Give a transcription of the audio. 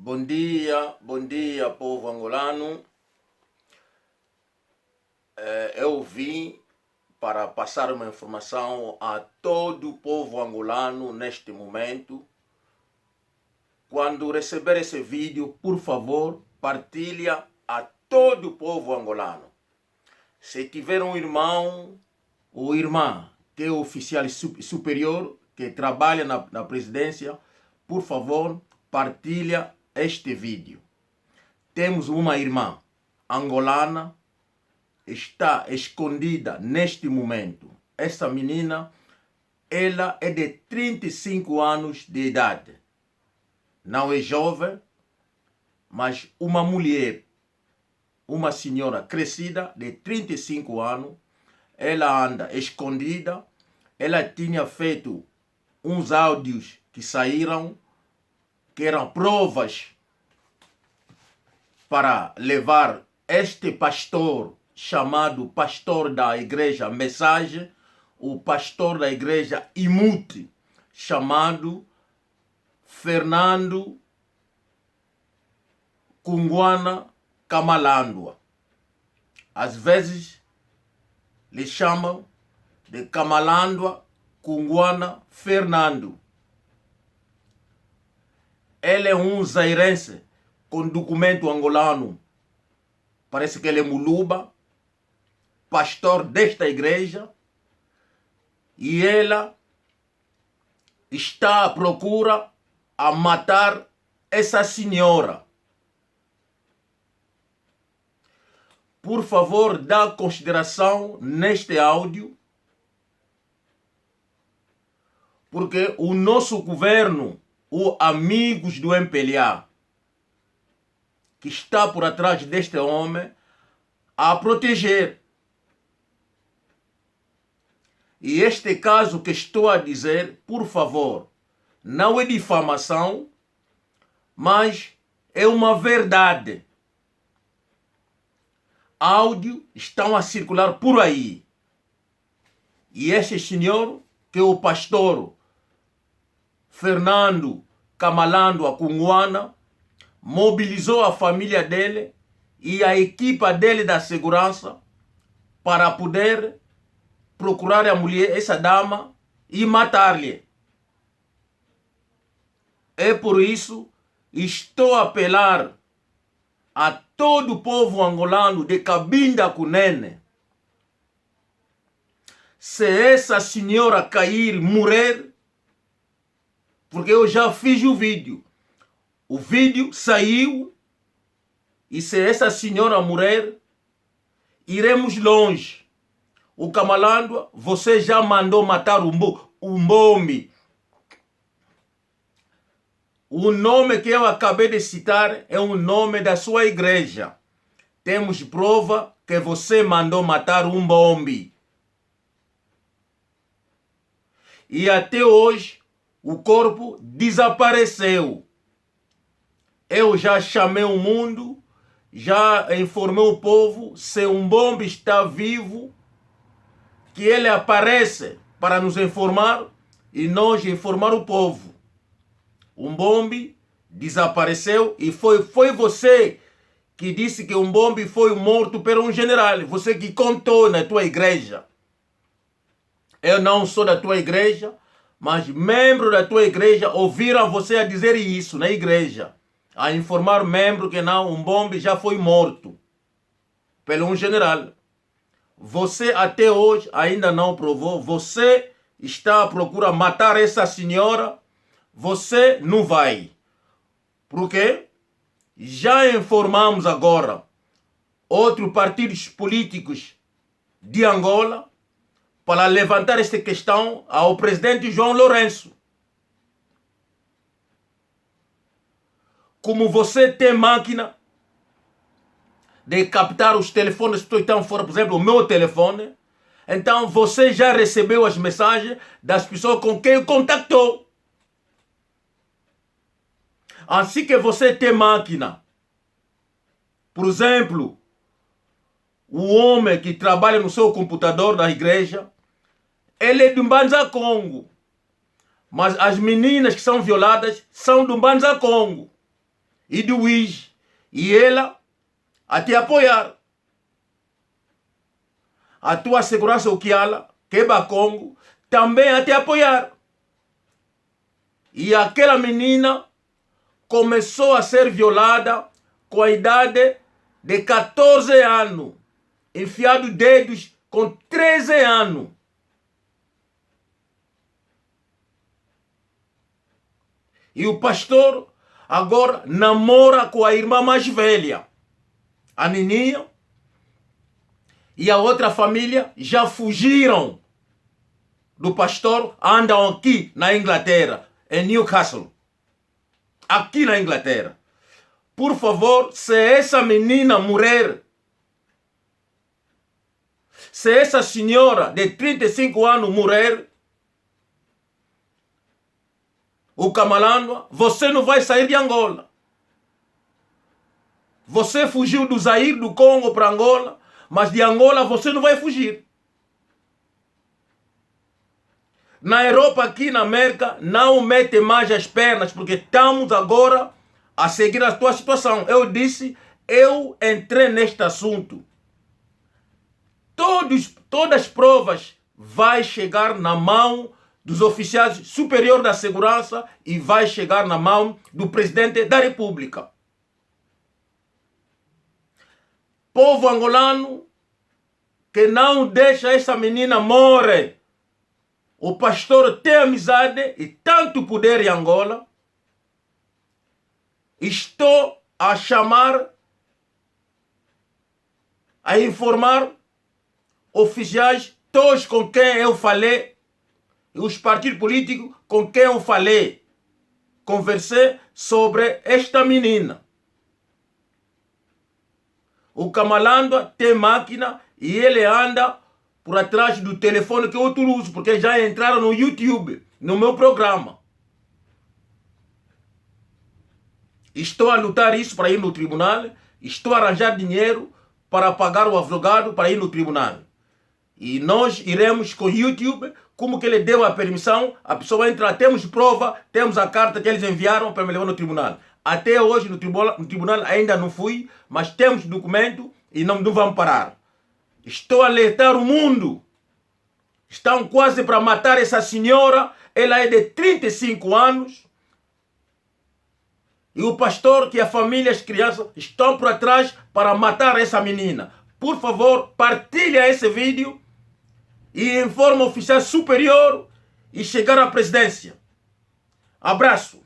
Bom dia, povo angolano. Eu vim para passar uma informação a todo o povo angolano neste momento. Quando receber esse vídeo, por favor, partilha a todo o povo angolano. Se tiver um irmão ou irmã que é oficial superior, que trabalha na presidência, por favor, partilha este vídeo. Temos uma irmã angolana, está escondida neste momento. Essa menina, ela é de 35 anos de idade. Não é jovem, mas uma mulher, uma senhora crescida de 35 anos, ela anda escondida. Ela tinha feito uns áudios que saíram, que eram provas para levar este pastor, chamado pastor da igreja Mensagem, o pastor da igreja Imute, chamado Fernando Kunguana Kamalandwa. Às vezes lhe chamam de Kamalandwa Kunguana Fernando. Ele é um zairense com documento angolano. Parece que ele é muluba, pastor desta igreja. E ela está à procura a matar essa senhora. Por favor, dá consideração neste áudio, porque o nosso governo, os amigos do MPLA, que está por atrás deste homem, a proteger. E este caso que estou a dizer, por favor, não é difamação, mas é uma verdade. Áudios estão a circular por aí. E este senhor, que é o pastor Fernando Kamalandwa Kunguana, mobilizou a família dele e a equipa dele da segurança para poder procurar a mulher, essa dama, e matar-lhe. É por isso estou a apelar a todo o povo angolano de Cabinda Cunene. Se essa senhora cair, morrer, porque eu já fiz o vídeo. O vídeo saiu, e se essa senhora morrer, iremos longe. O Kamalandwa, você já mandou matar o Mbombi. O nome que eu acabei de citar é o nome da sua igreja. Temos prova que você mandou matar o Mbombi. E até hoje, o corpo desapareceu. Eu já chamei o mundo, já informei o povo, se um Mbombi está vivo, que ele aparece para nos informar e nós informar o povo. O Mbombi desapareceu e foi você que disse que o Mbombi foi morto por um general. Você que contou na tua igreja. Eu não sou da tua igreja, mas membros da tua igreja ouviram você a dizer isso na igreja. A informar membro que não, um Mbombi já foi morto pelo um general. Você até hoje ainda não provou. Você está à procura de matar essa senhora. Você não vai. Porque já informamos agora outros partidos políticos de Angola para levantar esta questão ao presidente João Lourenço. Como você tem máquina de captar os telefones que estão fora, por exemplo, o meu telefone, então você já recebeu as mensagens das pessoas com quem contactou. Assim que você tem máquina, por exemplo, o homem que trabalha no seu computador da igreja, ele é do Mbanza Congo. Mas as meninas que são violadas são do Mbanza Congo. e do juiz, e ela a te apoiar. A tua segurança Okiala, Keba Congo, também a te apoiar. E aquela menina começou a ser violada com a idade de 14 anos, enfiado dedos com 13 anos. E o pastor agora namora com a irmã mais velha, a Nininha, e a outra família já fugiram do pastor, andam aqui na Inglaterra, em Newcastle, aqui na Inglaterra. Por favor, se essa menina morrer, se essa senhora de 35 anos morrer, o Kamalandwa, você não vai sair de Angola. Você fugiu do Zaire, do Congo para Angola, mas de Angola você não vai fugir. Na Europa, aqui na América, não mete mais as pernas, porque estamos agora a seguir a tua situação. Eu disse, eu entrei neste assunto. Todas as provas vai chegar na mão dos oficiais superiores da segurança e vai chegar na mão do presidente da República. Povo angolano que não deixa essa menina morrer. O pastor tem amizade e tanto poder em Angola. Estou a chamar, a informar oficiais, todos com quem eu falei, e os partidos políticos com quem eu falei, conversei sobre esta menina. O Kamalandwa tem máquina e ele anda por atrás do telefone que eu uso, porque já entraram no YouTube, no meu programa. Estou a lutar isso para ir no tribunal, estou a arranjar dinheiro para pagar o advogado para ir no tribunal. E nós iremos com o YouTube, como que ele deu a permissão, a pessoa entra, temos prova, temos a carta que eles enviaram para me levar no tribunal. Até hoje no tribunal ainda não fui, mas temos documento e não vamos parar. Estou a alertar o mundo. Estão quase para matar essa senhora, ela é de 35 anos. E o pastor, que a família, as crianças, estão por trás para matar essa menina. Por favor, partilha esse vídeo e informa o oficial superior e chegar à presidência. Abraço.